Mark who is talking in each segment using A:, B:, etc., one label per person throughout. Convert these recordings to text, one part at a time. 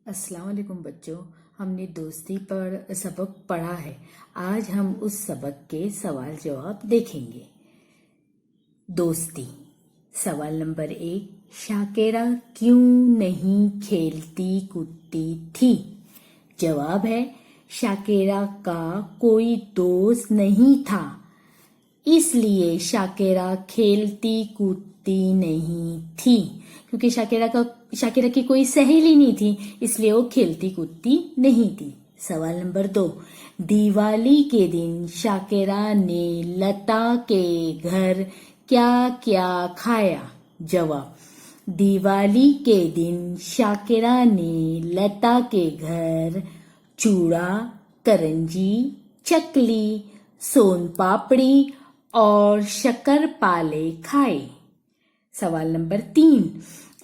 A: السلام علیکم بچوں، ہم نے دوستی پر سبق پڑھا ہے۔ آج ہم اس سبق کے سوال جواب دیکھیں گے۔ دوستی، سوال نمبر 1، شاکرہ کیوں نہیں کھیلتی کودتی تھی؟ جواب ہے، شاکرہ کا کوئی دوست نہیں تھا، اس لیے شاکرہ کھیلتی کودتی نہیں تھی۔ کیونکہ شاکرہ کی کوئی سہیلی نہیں تھی، اس لیے وہ کھیلتی کودتی نہیں تھی۔ سوال نمبر 2، دیوالی کے دن شاکرہ نے لتا کے گھر کیا کیا کھایا؟ جواب، دیوالی کے دن شاکرہ نے لتا کے گھر چوڑا، کرنجی، چکلی، سون پاپڑی اور شکر پالے کھائے۔ سوال نمبر 3،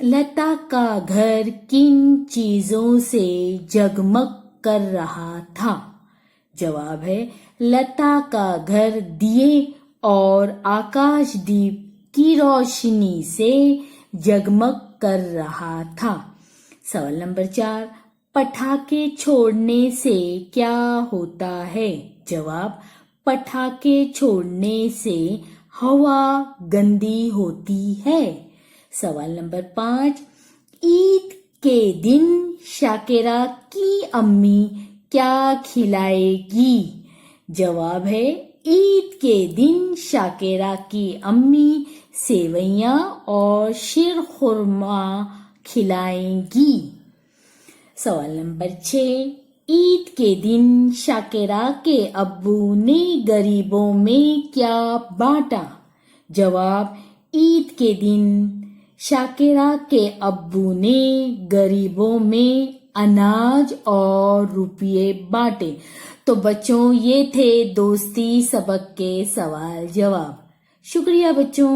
A: لتا کا گھر کن چیزوں سے جگمگ کر رہا تھا؟ جواب ہے، لتا کا گھر دیے اور آکاش دیپ کی روشنی سے جگمگ کر رہا تھا۔ سوال نمبر 4، پٹاخے چھوڑنے سے کیا ہوتا ہے؟ جواب، پٹاخے چھوڑنے سے ہوا گندی ہوتی ہے۔ سوال نمبر 5، عید کے دن شاکرہ کی امی کیا کھلائے گی؟ جواب ہے، عید کے دن شاکرہ کی امی سیویاں اور شیر خورما کھلائیں گی۔ سوال نمبر 6، عید کے دن شاکرہ کے ابو نے غریبوں میں کیا بانٹا؟ جواب، عید کے دن شاکرہ کے ابو نے غریبوں میں اناج اور روپیے بانٹے۔ تو بچوں، یہ تھے دوستی سبق کے سوال جواب۔ شکریہ بچوں۔